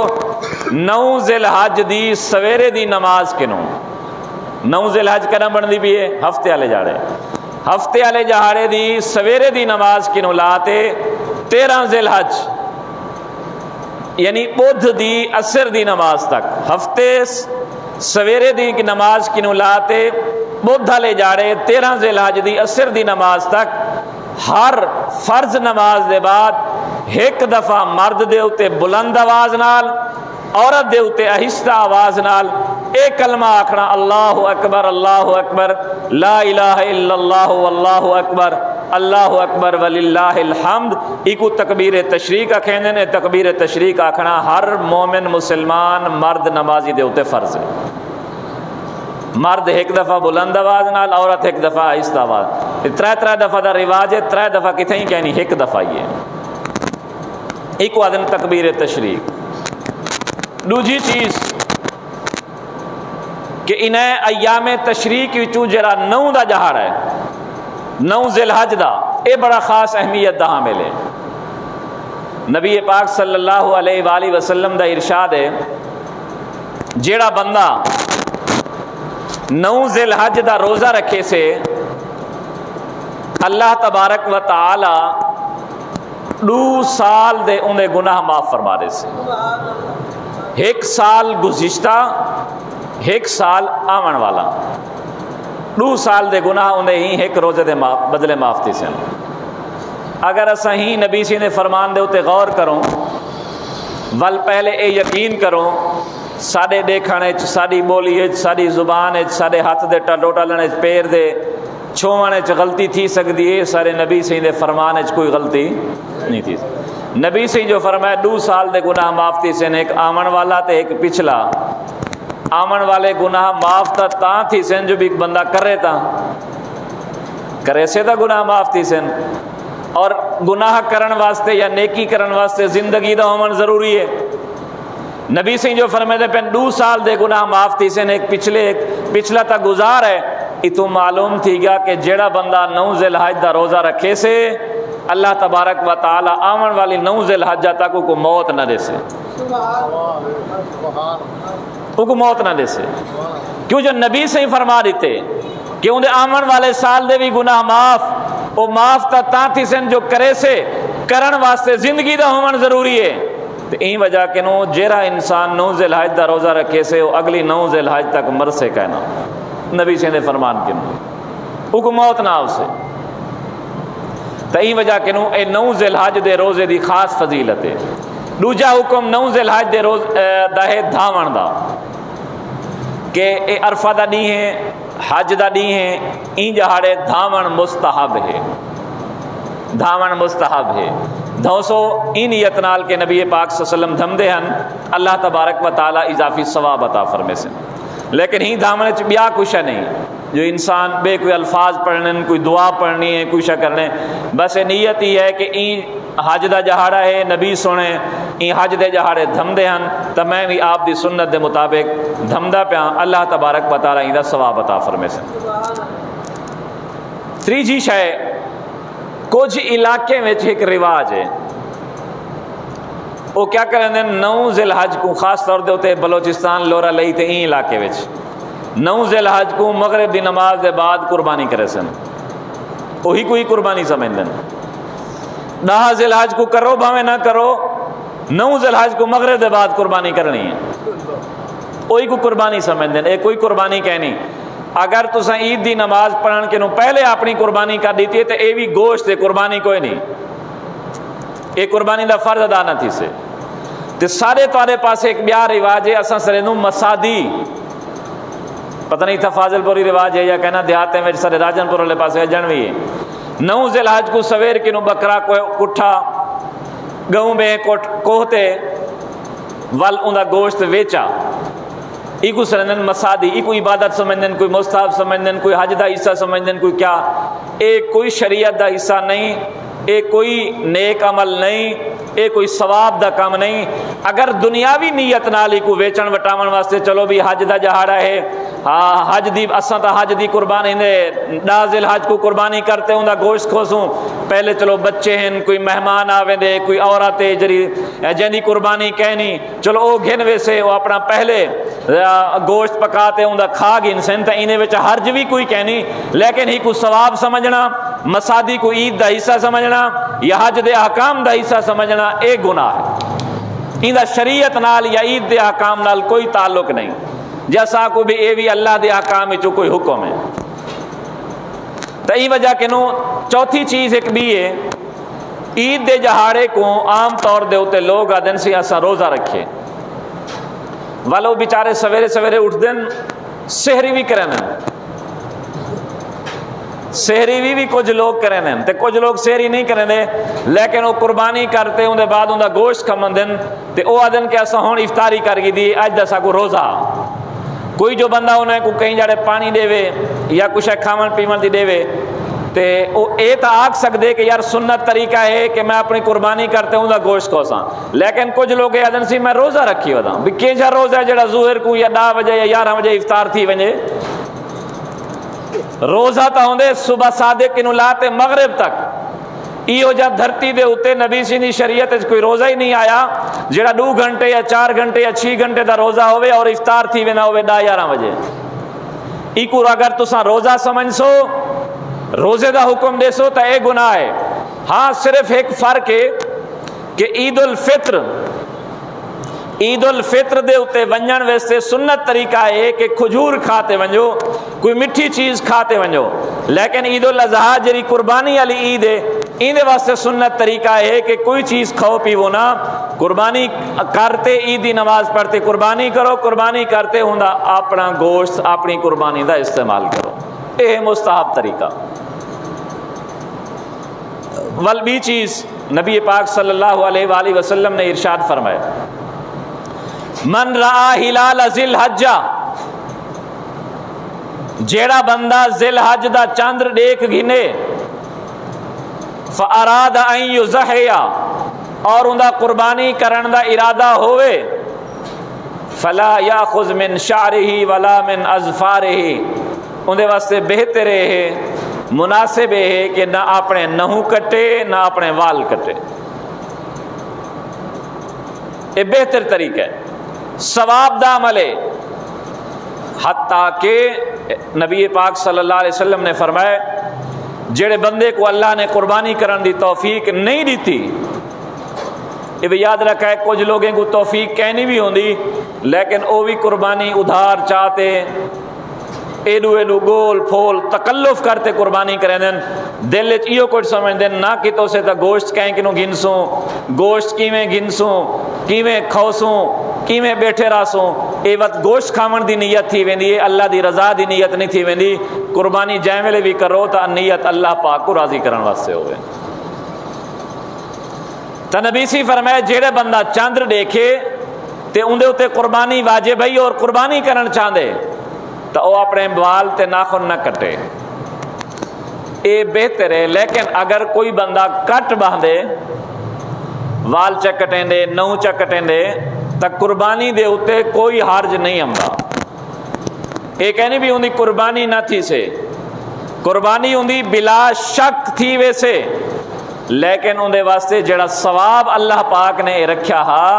9 ذی الحج دی سویرے دی نماز کنوں 9 ذی الحج کنا بندی بھی ہے ہفتے والے جاڑے ہفتے والے جہاڑے دی سویرے دی نماز کنوں لاتے 13 ذی الحج یعنی بدھ دی عصر دی نماز تک ہفتے سویرے دی نماز کنوں لاتے بدھ والے جاڑے 13 ذی الحج دی عصر دی نماز تک ہر فرض نماز دے بعد ایک دفعہ مرد دے اوتے بلند آواز نال عورت دے اوتے آہستہ آواز نال اے کلمہ آکھنا اللہ اکبر لا الہ الا اللہ واللہ اکبر وللہ الحمد. ایکو تکبیر تشریق آکھیں نے تکبیر تشریق آکھنا ہر مومن مسلمان مرد نمازی دے اوتے فرض ہے. مرد ایک دفعہ بلند آواز نال عورت ایک دفعہ آہستہ آواز. 3 دفعہ دا رواج ہے 3 دفعہ کتنے ہی کہنی ایک دفعہ ہی ہے. ایک آدن تکبیر تشریق. دوجی چیز کہ انہیں ایام تشریق وچوں جڑا 9 دا جہاڑ ہے 9 ذی الحج دا اے بڑا خاص اہمیت دا حامل ہے. نبی پاک صلی اللہ علیہ وآلہ وسلم دا ارشاد ہے جیڑا بندہ 9 ذی الحج دا روزہ رکھے سے اللہ تبارک و تعالی 2 سال دے انہیں گناہ معاف فرما دے سے. 1 سال گزشتہ 1 سال آمن والا 2 سال دے گناہ انہیں ہی 1 روزے دے بدلے معاف تھی سے. اگر اسا ہی نبی سی نے فرمان دے ہوتے غور کروں ول پہلے اے یقین کروں ساڑے دیکھانے ساڑی بولی ساڑی زبان ساڑے ہاتھ دے ٹوٹلنے پیر دے چھونے غلطی تھی سکتی ہے. سارے نبی سی دے فرمان کوئی غلطی نہیں تھی. نبی سی جو فرمایا 2 سال دے گناہ معاف تھی سن ایک آمن والا تے ایک پچھلا. آمن والے گناہ معاف تا تھی سن جو بھی بندہ کرے تا کرے سے تا گناہ معاف تھی سن. اور گناہ کرن واسطے یا نیکی کرن واسطے زندگی دا ہومن ضروری ہے. نبی سے جو فرمائے پہ 2 سال دے گناہ معاف تھی سن ایک پچھلا تا گزار ہے. اتو معلوم تھی گیا کہ جیڑا بندہ 9 ذی الحج دا روزہ رکھے سے اللہ تبارک و تعالی آمن والی 9 ذی الحج تک کو موت نہ دے سے کو موت نہ دے سے. کیوں جو نبی سے ہی فرما دیتے کہ انہیں آمن والے سال دے بھی گناہ معاف، وہ معاف تا تھی سن جو کرے سے کرن واسطے زندگی دا ہومن ضروری ہے۔ تو این وجہ کہ نو جیرا انسان 9 ذی الحج دا روزہ رکھے سے وہ اگلی 9 ذی الحج تک مر سے کہنا نبی سے فرمان کے نو کو موت نہ ہو سے۔ تو این وجہ کہ نو اے 9 ذی الحج دے روزے دی خاص فضیلت ہے۔ دوجا حکم 9 ذی الحج دے روز دا ہے دھاون دا، کہ اے عرفہ دا ڈی ہے، حج دا ڈی ہے، این جہاڑے دھاون مستحب ہے، دھاون مستحب ہے۔ دھوسو این نیت نال کے نبی پاک صلی اللہ علیہ وسلم دھم دے ہن اللہ تبارک و تعالی اضافی ثواب عطا فرمے سے۔ لیکن ہی دھامن چ بیا کچھ نہیں جو انسان بے کوئی الفاظ پڑھنے، کوئی دعا پڑھنی ہے، کوئی شا کرنے، بس نیت ہی ہے کہ این حج دا جہاڑا ہے نبی سنے این حج دے جہاڑے دھم دے ہن تو میں بھی آپ دی سنت دے مطابق دھمدا پیا، اللہ تبارک و تعالی ایندا ثواب عطا فرمے سے۔ تیجی شے کچھ علاقے میں ایک رواج ہے، وہ کیا کریں 9 ذی الحج کو خاص طور دے ہوتے بلوچستان لورا لئی تے این علاقے میں 9 ذی الحج کو مغرب دی نماز دے بعد قربانی کرے سن، وہی کوئی قربانی سمجھ دن۔ 10 ذی الحج کو کرو بھاوے نہ کرو، 9 ذی الحج کو مغرب دے بعد قربانی کرنی ہے، وہی کو قربانی سمجھ دن، ایک کوئی قربانی کہنی۔ اگر تساں عید دی نماز پڑھن کے نو پہلے اپنی قربانی کر دیتی ہے تو اے بھی گوشت ہے، قربانی کوئی نہیں، یہ قربانی دا فرض ادا نہ تھی سے۔ تے سارے تارے پاس ایک بیا رواج ہے، اساں سرے نو مسادی، پتہ نہیں تھا فاضل پوری رواج ہے یا کہنا دیہاتے میں سارے راجن پور والے پاس ہے جنوی ہے۔ 9 ذی الحج کو سویر کے نو بکرا کو کٹھا گہوں میں کوہتے ول اوندا گوشت ویچا، ای کو سرندن مسادی، ای کو عبادت سمجھدن، کوئی مستحب سمجھدن، کوئی حج دا حصہ سمجھدن، کوئی کیا، ایک کوئی شریعت دا حصہ نہیں، ایک کوئی نیک عمل نہیں، ایک کوئی ثواب دا کام نہیں۔ اگر دنیاوی نیت نال کو ویچن وٹاون واسطے چلو بھی حج دا جہاڑا ہے، حج دی اساں تا حج دی قربانی نے 10 ذی الحج کو قربانی کرتے ہوں دا گوشت کھوسوں، پہلے چلو بچے ہیں، کوئی مہمان آویں دے، کوئی عورتیں جری جنی قربانی کہنی، چلو او گھن ویسے وہ اپنا پہلے گوشت پکاتے ہوں دا کھا گن سن تا انہیں وچ حرج بھی کوئی کہنی، لیکن ہی کو ثواب سمجھنا، مسادی کو عید دا حصہ سمجھنا یا حج دے احکام دا حصہ سمجھنا ایک گناہ ہے۔ ان دا شریعت نال یا عید دے احکام نال کوئی تعلق نہیں، جیسا کو بھی اے بھی اللہ دے احکام وچ کوئی حکم ہے۔ تو ای وجہ کہ نو چوتھی چیز ایک بھی ہے، عید دے جہاڑے کو عام طور دے ہوتے لوگ آدن سے ایسا روزہ رکھے، والو بیچارے سویرے سویرے اٹھ دن سحری بھی کریں، سحری بھی کچھ لوگ کریں تے کچھ لوگ سحری نہیں کریں دے، لیکن وہ قربانی کرتے ہوں دے بعد ہوں دا گوشت کھمن دن تے او آدن کے ایسا ہون افطاری کر گی دی اج دسا کو روزہ۔ کوئی جو بندہ انہیں کو کہیں جاڑے پانی دے وے یا کچھ کھامن پیمن دی دے وے تے او اے تا آکھ سکدے کہ یار سنت طریقہ ہے کہ میں اپنی قربانی کرتے ہوں دا گوشت کو ساں، لیکن کچھ لوگ آدن سی میں روزہ رکھی ہوتا ہوں بھی کینجا روزہ ہے جڑا ظہر کو یا 10 بجے یا 11 بجے افطار تھی ونجے، روزہ تا ہوندے صبح صادق انو لاتے مغرب تک، ایو جا دھرتی دے ہوتے نبی سی دی شریعت کوئی روزہ ہی نہیں آیا جڑا 2 گھنٹے یا 4 گھنٹے یا 6 گھنٹے دا روزہ ہوئے اور افطار تھی وینا ہوئے 10-11 بجے۔ ایکو اگر تساں روزہ سمجھ سو روزے دا حکم دے سو تا اے گناہ ہے۔ ہاں صرف ایک فرق ہے کہ عید الفطر دے ہوتے ونجن ویسے سنت طریقہ ہے کہ کھجور کھاتے ونجو، کوئی مٹھی چیز کھاتے ونجو، لیکن عید الاضحیٰ جری قربانی علی عید ہے این واسطے سنت طریقہ ہے کہ کوئی چیز کھاؤ پیو نہ، قربانی کرتے عیدی نماز پڑھتے قربانی کرو، قربانی کرتے ہوں اپنا گوشت اپنی قربانی دا استعمال کرو، یہ مستحب طریقہ۔ والبی چیز نبی پاک صلی اللہ علیہ وآلہ وسلم نے ارشاد فرمایا، من رآ ہلال ذی الحجہ، جیڑا بندہ ذی الحج دا چندر دیکھ گھنے، فاراد ان یضحی، اور اندہ قربانی کرن دا ارادہ ہوئے، فلا یاخذ من شعرہ ولا من اظفارہ، اندے واسطے بہتر ہے مناسب ہے کہ نہ اپنے نہو کٹے نہ اپنے وال کٹے، یہ بہتر طریقہ ہے، ثواب دا عمل ہے۔ حتیٰ کہ نبی پاک صلی اللہ علیہ وسلم نے فرمایا جڑے بندے کو اللہ نے قربانی کرن دی توفیق نہیں دیتی، یہ بھی یاد رکھا ہے کچھ لوگوں کو توفیق کہنی بھی ہوندی لیکن وہ بھی قربانی ادھار چاہتے، ایڈو ایڈو گول پھول تکلف کرتے قربانی کریں دن، دل ایو کچھ سمجھ دن نہ کہ تو سے تا گوشت کہیں کنوں گنسوں، گوشت کیویں گنسوں، کیویں کھوسوں، کیویں بیٹھے راسوں، اے وقت گوشت کھاون دی نیت تھی ویندی ہے، اللہ دی رضا دی نیت نہیں تھی ویندی۔ قربانی جائیں ویلے بھی کرو تا نیت اللہ پاک کو راضی کرن واسطے ہوئے۔ تا نبی سی فرمائے جیڑے بندہ چاندر دیکھے تے اندے اتے قربانی واجب ہے اور قربانی کرن چاندے تو وہ اپنے بال تے ناخن نہ کٹے، اے بہتر ہے۔ لیکن اگر کوئی بندہ کٹ باندھے وال چا کٹیں دے نو چا کٹیں دے تو قربانی دے اتے کوئی حرج نہیں آمدا۔ اے کہنی بھی ہوندی قربانی نہ تھی سے، قربانی ہوندی بلا شک تھی ویسے، لیکن اندے واسطے جڑا ثواب اللہ پاک نے رکھیا ہا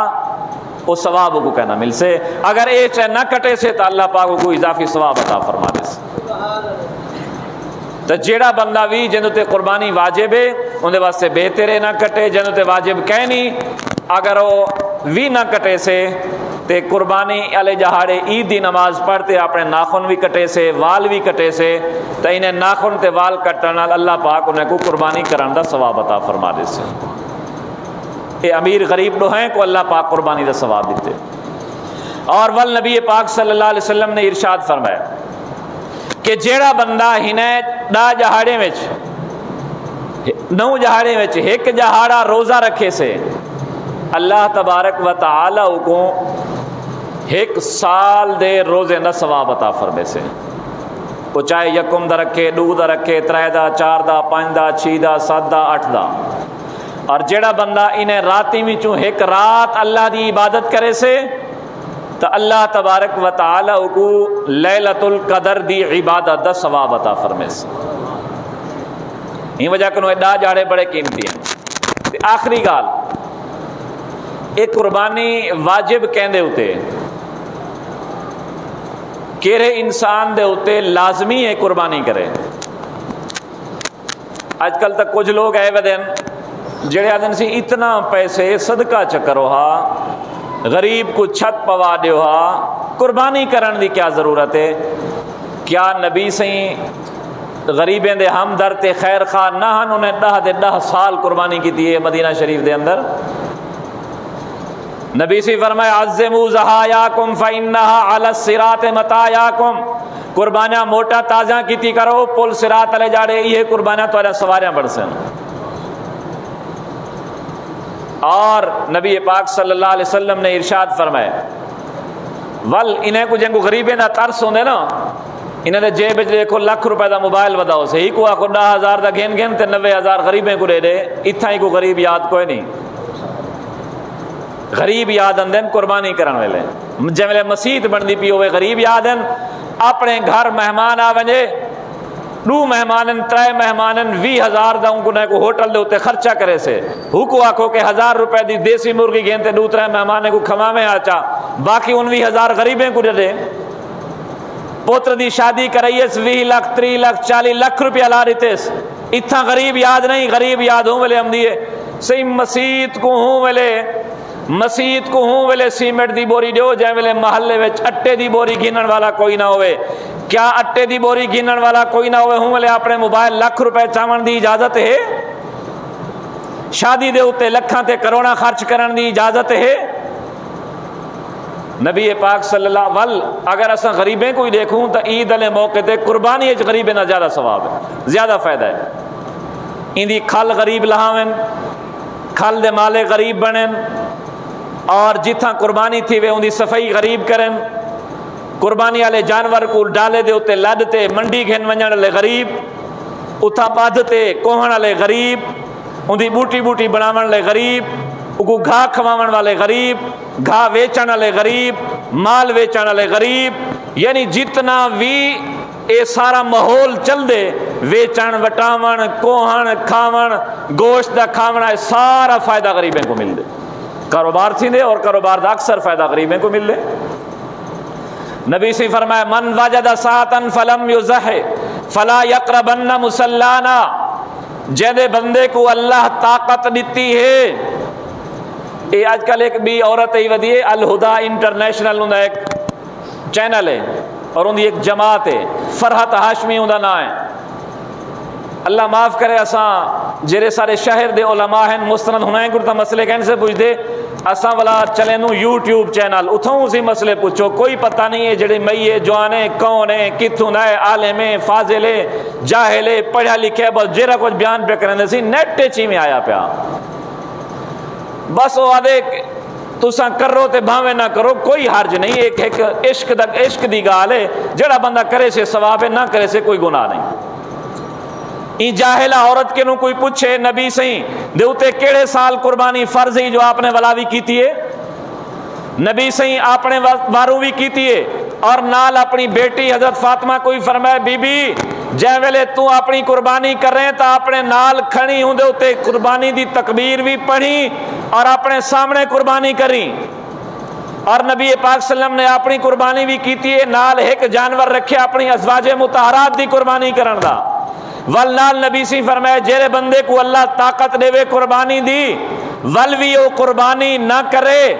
وہ ثواب کو کہنا مل سے، اگر اے چاہے نہ کٹے سے تو اللہ پاک کو اضافی ثواب عطا فرما دے سے۔ تو جیڑا بندہ بھی جنہوں تے قربانی واجب ہے اندے واسطے بہتر ہے نہ کٹے، جنہوں تے واجب کہنی اگر وہ بھی نہ کٹے سے تے قربانی علی جہاڑے عید دی نماز پڑھتے اپنے ناخن بھی کٹے سے وال بھی کٹے سے تو انہیں ناخن تے وال کٹنا اللہ پاک انہیں کو قربانی کرن دا ثواب عطا فرما دے سے۔ اے امیر غریب لو ہیں کو اللہ پاک قربانی دا ثواب دیتے۔ اور والنبی پاک صلی اللہ علیہ وسلم نے ارشاد فرمایا کہ جیڑا بندہ ہنے دا جہاڑے وچ نو جہاڑے وچ ایک جہاڑا روزہ رکھے سے اللہ تبارک و تعالی کو ایک سال دے روزے دا ثواب عطا فرمے سے، وہ چاہے یکم دا رکھے، دو دا رکھے، ترے دا، چار دا، پانچ دا، چھ دا، سات دا، آٹھ دا۔ اور جیڑا بندہ انہیں راتی میں چوں ایک رات اللہ دی عبادت کرے سے تو اللہ تبارک و تعالی کو لیلۃ القدر دی عبادت دا ثواب عطا فرمے سے۔ یہ وجہ کنو دا جاڑے بڑے قیمتی ہیں۔ آخری گال ایک قربانی واجب کہندے ہوتے کیرے انسان دے ہوتے لازمی ہے قربانی کرے۔ آج کل تک کچھ لوگ آئے ودن جڑے آدن سی اتنا پیسے صدقہ چکرو ہا، غریب کو چھت پوا دیو ہا، قربانی کرن دی کیا ضرورت ہے؟ کیا نبی سہیں غریبیں دے ہمدرد تے خیر خواہ نہ ہن انہیں 10 سال قربانی کی دی ہے مدینہ شریف دے اندر؟ نبی سے فرمایا عظموا ضحایاکم فإنها علی الصراط مطایاکم، قربانیاں موٹا تازہ کیتی کرو پل صراط علی جاڑے یہ قربانیاں تو سواریاں بڑھ سن۔ اور نبی پاک صلی اللہ علیہ وسلم نے ارشاد فرمایا ول انہیں کو جن کو غریبیں دا ترس ہوندے نا انہیں دے جیب وچ دیکھو لاکھ روپے دا موبائل وداؤ سے ہی کو آکو 10,000 دا گھن گھن تے 90,000 غریبیں کو دے دے، اتھا ہی کو غریب یاد کوئی نہیں۔ غریب یاد اندن قربانی کرن ویلے جے مسیت بندی پی ہوئے غریب یاد ان اپنے گھر مہمان آ ونجے 2 مہمانن 3 مہمانن 20,000 دا ان کو ہوٹل دے ہوتے خرچہ کرے سے کو آکھو کہ 1,000 روپے دی دیسی مرغی گھن تے 2-3 مہمانے کو کھما میں آچا باقی 19,000 غریبیں کو دے دے۔ پوتر دی شادی کرائیے 20 لاکھ 30 لاکھ 40 لاکھ روپیہ لا دیتے اتنا غریب یاد نہیں، غریب یاد ہوں ویلے ہم دیئے صحیح مسیت کو ہوں ویلے سیمنٹ دی بوری دیو جائے ویلے محلے وچ اٹے دی بوری گھنن والا کوئی نہ ہوئے، کیا اٹے دی بوری گھنن والا کوئی نہ ہوئے ہوں ویلے اپنے موبائل لاکھ روپے چاون دی اجازت ہے؟ شادی دے ہوتے لکھاں تے کروڑاں خرچ کرن دی اجازت ہے؟ نبی پاک صلی اللہ علیہ وسلم اگر اساں غریبیں کوئی دیکھوں تو عید والے موقع تے قربانی وچ غریبیں نہ زیادہ ثواب ہے، زیادہ فائدہ ہے۔ ایندی کھل غریب لہاویں، کھل دے مالے غریب بنن، اور جتھاں قربانی تھی وے اندی صفائی غریب کرن، قربانی والے جانور کو ڈالے دے اتے لد تے منڈی گھن ونجن والے غریب، اتھا پادھ تے کوہن والے غریب، اندی بوٹی بناون والے غریب، کو گھا کھواون والے غریب، گھا ویچن والے غریب، مال ویچن والے غریب، یعنی جتنا بھی اے سارا ماحول چل دے ویچن وٹاون کوہن کھاون گوشت دا کھاونا سارا فائدہ غریبیں کو مل دے، کاروبار تھی دے اور کاروبار دا اکثر فائدہ غریبیں کو مل دے۔ نبی سے فرمایا من وجد ساعتن فلم یزح فلا یقربن مصلانا، جہدے بندے کو اللہ طاقت دیتی ہے. یہ آج کل ایک بھی عورت ہی ودی ہے الہدا انٹرنیشنل ہوں ایک چینل ہے اور ان ایک جماعت ہے فرحت ہاشمی ہوں نام ہے. اللہ معاف کرے اساں جڑے سارے شہر دے علماء ہیں مستند ہونا کو مسئلے کہنے سے پوچھ دے اساں والا چلے نو یوٹیوب چینل اتھوں اسی مسئلے پوچھو کوئی پتہ نہیں ہے جڑے مئیے جوانے کون ہیں کتھوں ہے عالم فاضل جاہل پڑھا لکھے بس جیرا کچھ بیان پہ کرنے سی نیٹ چی میں آیا پیا بس وہ آدھے تساں کرو تے بھاوے نہ کرو کوئی حرج نہیں. ایک عشق دی گال ہے جڑا بندہ کرے سے ثواب ہے نہ کرے سے کوئی گناہ نہیں. این جاہلہ عورت کے نو کوئی پوچھے نبی سہیں دیوتے کیڑے سال قربانی فرض ہی جو آپ نے ولاوی کیتی ہے نبی سہیں آپ نے وارو بھی کیتی ہے اور نال اپنی بیٹی حضرت فاطمہ کوئی فرمائے بی بی جے ویلے تو اپنی قربانی کر رہے ہیں تو اپنے نال کھڑی ہوں دے قربانی دی تکبیر بھی پڑھی اور اپنے سامنے قربانی کری. اور نبی پاک صلی اللہ علیہ وسلم نے اپنی قربانی بھی کیتی ہے نال ایک جانور رکھے اپنی ازواج مطہرات دی قربانی کرن دا والنال نبی سی فرمایا جیرے بندے کو اللہ طاقت دے وے قربانی دی ولوی او قربانی نہ کرے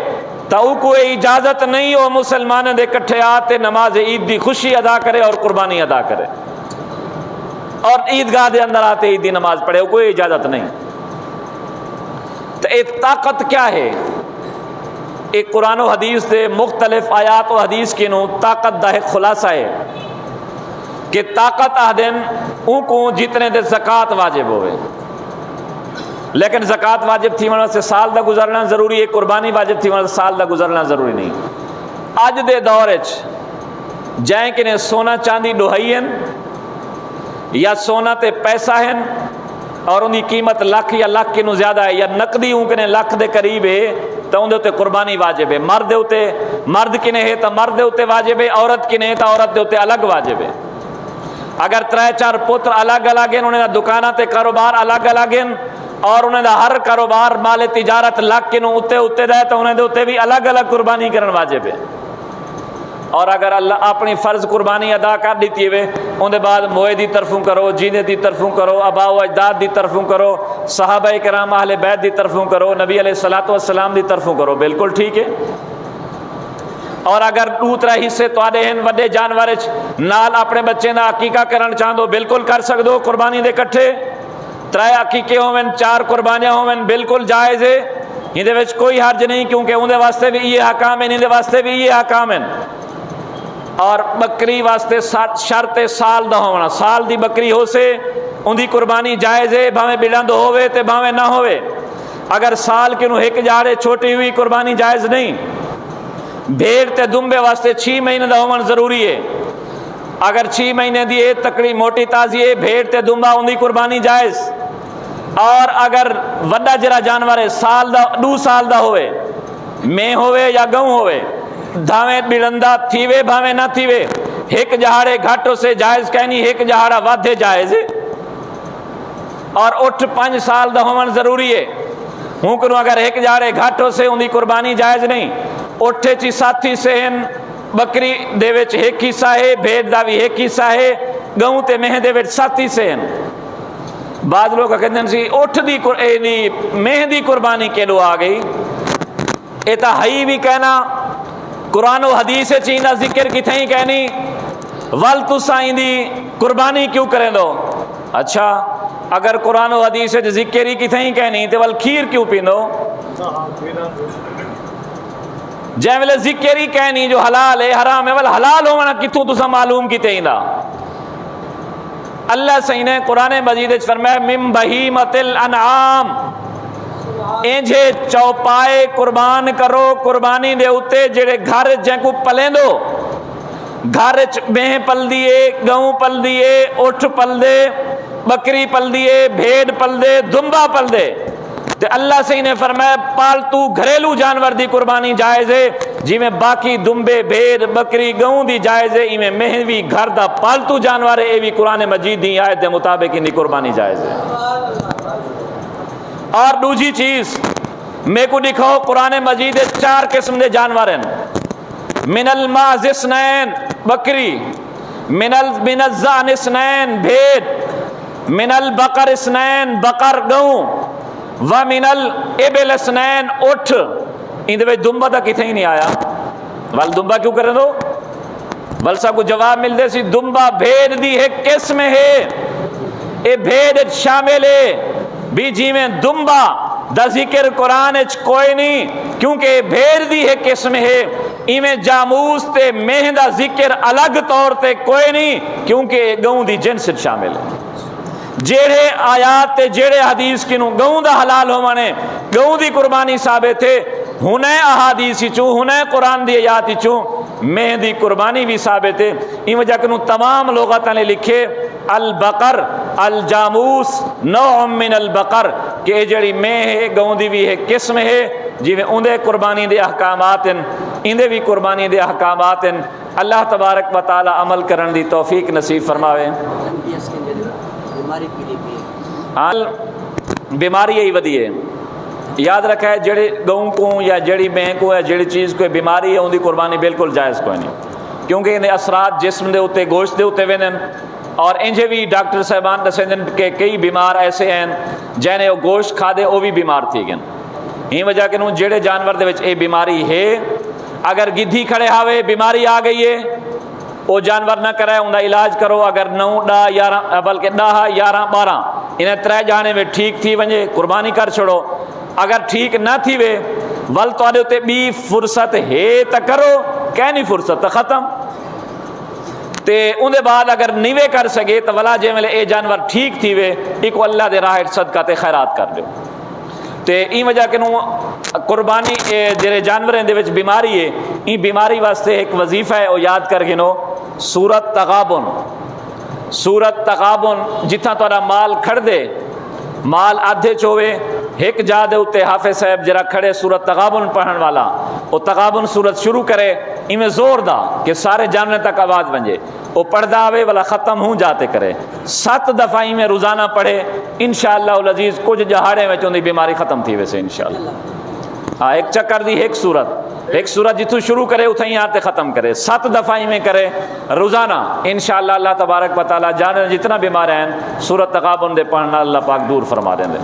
تو کو اجازت نہیں ہو مسلمان دے کٹھے آتے نماز عید دی خوشی ادا کرے اور قربانی ادا کرے اور عیدگاہ دے اندر آتے عید دی نماز پڑھے کوئی اجازت نہیں. تو ایک طاقت کیا ہے؟ ایک قرآن و حدیث دے مختلف آیات و حدیث کی نو طاقت دا ایک خلاصہ ہے کہ طاقت آدم ان کو جتنے دے زکوٰۃ واجب ہوئے لیکن زکوٰۃ واجب تھی وہاں سے سال دا گزرنا ضروری ہے قربانی واجب تھی وہاں سے سال دا گزرنا ضروری نہیں. اج دے دور جائیں کہ نے سونا چاندی ڈوہائی ہیں یا سونا تے پیسہ ہیں اور ان کی قیمت لاکھ یا لاکھ کی نو زیادہ ہے یا نقدی ان کے لاکھ دے قریب ہے تو ان دے قربانی واجب ہے. مرد ہوتے مرد کی نے ہے تو مرد ہوتے واجب ہے عورت کی نے ہے تو عورت دے ہوتے الگ واجب ہے. اگر 3-4 پتر الگ الگ ہیں انہیں دکانہ تے کاروبار الگ الگ ہیں اور انہیں دا ہر کاروبار مال تجارت لاکھ کے نو اتے دے تو انہیں دے ہوتے بھی الگ الگ قربانی کرن واجب ہے. اور اگر اللہ اپنی فرض قربانی ادا کر دیتی ہے ان دے بعد موئے دی طرفوں کرو جینے دی طرفوں کرو آباء و اجداد دی طرفوں کرو صحابہ کرام اہل بیت دی طرفوں کرو نبی علیہ الصلوۃ والسلام دی طرفوں کرو بالکل ٹھیک ہے. اور اگر دوسرا حصے تواڈے ہیں وڈے جانور نال اپنے بچے دا عقیقہ کرن چاہندو بالکل کر سکدو قربانی دے کٹھے 3 عقیقے ہوون 4 قربانیاں ہوون بالکل جائز ہے. یہ وچ کوئی حرج نہیں کیونکہ ان دے واسطے بھی یہ حکام ہیں ان دے واسطے بھی یہ حکام ہیں. اور بکری واسطے شرط سال دا ہونا سال دی بکری ہو سے ان دی قربانی جائز ہے بھاویں بلند ہوئے تے بھاویں نہ ہوئے. اگر سال کے نو ایک جاڑے چھوٹی ہوئی قربانی جائز نہیں. بھیڑ تے دمبے واسطے 6 مہینے دا ہونا ضروری ہے. اگر 6 مہینے دی ہے تکڑی موٹی تازی ہے بھیڑ تے دمبا ان دی قربانی جائز. اور اگر وڈا جرا جانور ہے سال دا 2 سال دا ہوئے میں ہوئے یا گوں ہوئے دھاویں بلندہ تھیوے بھاویں نہ تھیوے ایک جہاڑے گھاٹوں سے جائز کہنی ایک جہاڑا وادھے جائز ہے. اور 5 سال دا ہونا ضروری ہے. ہوں کنو اگر ایک جہاڑے گھاٹوں سے ان دی قربانی جائز نہیں. 8 ساتھی سے ہیں بکری دے وچ ایک حصہ ہے بھیڑ دا بھی ایک حصہ ہے گوں تے مہ دے وچ ساتھی سے ہیں. بعض لوگ کہتے ہیں سی 8 دی مہ دی قربانی کیلو آ گئی اے تا ہئی بھی کہنا قرآن و حدیث چیندہ ذکر کی تھیں کہنی ول تساں دی قربانی کیوں کریں دو. اچھا اگر قرآن و حدیث ذکر کی تھیں کہنی تو ول کھیر کیوں پیندو. جے ویلے ذکر ہی کہنی جو حلال ہے حرام ہے ول حلال ہونا کتوں تساں معلوم کی تھیں دا. اللہ سہی نے قرآن مجید فرمایا من بہیمۃ الانعام انجھے چوپائے قربان کرو قربانی دے اتے جڑے گھر جن کو پلیں دو گھر مہ پل دیے گوں پل دیے اٹھ پل دے بکری پل دیے بھیڑ پل دے دمبا پل دے. تے اللہ سے نے فرمایا پالتو گھریلو جانور دی قربانی جائز ہے جی میں باقی دمبے بھیڑ بکری گوں دی جائز ہے ایویں مہوی گھر دا پالتو جانور ہے اے بھی قرآن مجید دی آیت دے مطابق ان دی قربانی جائز ہے. اور دوسری چیز میں کو دکھاؤ قرآن مجید 4 قسم دے جانور ہیں. من الماز اثنین بکری، من الزان اثنین بھیڑ، من البقر اثنین بقر گوں، ومن الابل اثنین اٹھ۔ ان دے دمبا دا کتھے ہی نہیں آیا، ول دمبا کیوں کریں دو؟ ول سا کو جواب مل دے سی دمبا بھیڑ دی ایک قسم ہے، اے بھیڑ شامل ہے بھی جی میں دمبا دا ذکر قرآن اچ کوئی نہیں، کیونکہ بھیڑ دی ایک قسم ہے، ایویں جاموس تے مہ دا ذکر الگ طور تے کوئی نہیں، کیونکہ گوں دی جنس شامل ہے۔ جیڑے آیات تے جیڑے حدیث کنوں گوں دا حلال ہونے گوں دی قربانی ثابت ہے، ہنے احادیث چوں ہنے قرآن دی آیات چوں مہ دی قربانی بھی ثابت ہے۔ این وجہ کنوں تمام لغتاں نے لکھے البقر الجاموس نوع من البقر کہ جڑی مہ ہے گوں دی بھی ہے قسم ہے، جویں اندے قربانی دے احکامات ہیں اندے بھی قربانی دے احکامات ہیں۔ اللہ تبارک و تعالی عمل کرن دی توفیق نصیب فرماوے۔ بیماری یہی ودی ہے، یاد رکھا ہے جڑے گوں کو یا جڑی مہ کو یا جڑی چیز کو بیماری ہے ان دی قربانی بالکل جائز کوئی نہیں، کیونکہ انہیں اثرات جسم دے اتے گوشت دے اتے وینن، اور انجے بھی ڈاکٹر صاحبان دسیں کہ کئی بیمار ایسے ہیں جنہیں وہ گوشت کھا دے وہ بھی بیمار تھی گئے۔ ہی وجہ کہ جڑے جانور دے وچ اے بیماری ہے، اگر گدھی کھڑے ہاوے بیماری آ گئی ہے وہ جانور نہ کرے ان کا علاج کرو، اگر 9 10 11 بلکہ 10 11 12 انہیں 3 جانے میں ٹھیک تھی ونجے قربانی کر چھڑو، اگر ٹھیک نہ تھی وے ول تواڈے تے بی فرصت ہے تا کرو، کہ نہیں فرصت تا ختم تے ان دے بعد اگر نیوے کر سکے تو ولا جے ویلے اے جانور ٹھیک تھی وے ایک اللہ دے راہ صدقہ تے خیرات کر دیو۔ تے این وجہ کہ قربانی جڑے جانوراں دے وچ بیماری ہے، این بیماری واسطے ایک وظیفہ ہے وہ یاد کر گنو، سورت تغابن۔ سورت تغابن جتھاں تہاڈا مال کھڑ دے، مال آدھے چوے ایک جا دے اتے حافظ صاحب جرا کھڑے سورت تغابن پڑھن والا وہ تغابن سورت شروع کرے ایویں زور دا کہ سارے جاننے تک آواز بنجے، وہ پڑھدا آوے والا ختم ہوں جاتے کرے 7 دفعہ میں روزانہ پڑھے، انشاءاللہ العزیز کچھ جہاڑے میں چوندی بیماری ختم تھی ویسے انشاءاللہ۔ ہاں ایک چکر دی ایک سورت جتوں شروع کرے اتھیں ہی آتے ختم کرے 7 دفعہ میں کرے روزانہ، انشاءاللہ اللہ تبارک و تعالی جانے جتنا بیمار ہیں سورت تغابن دے پڑھنا اللہ پاک دور فرما دیں دے۔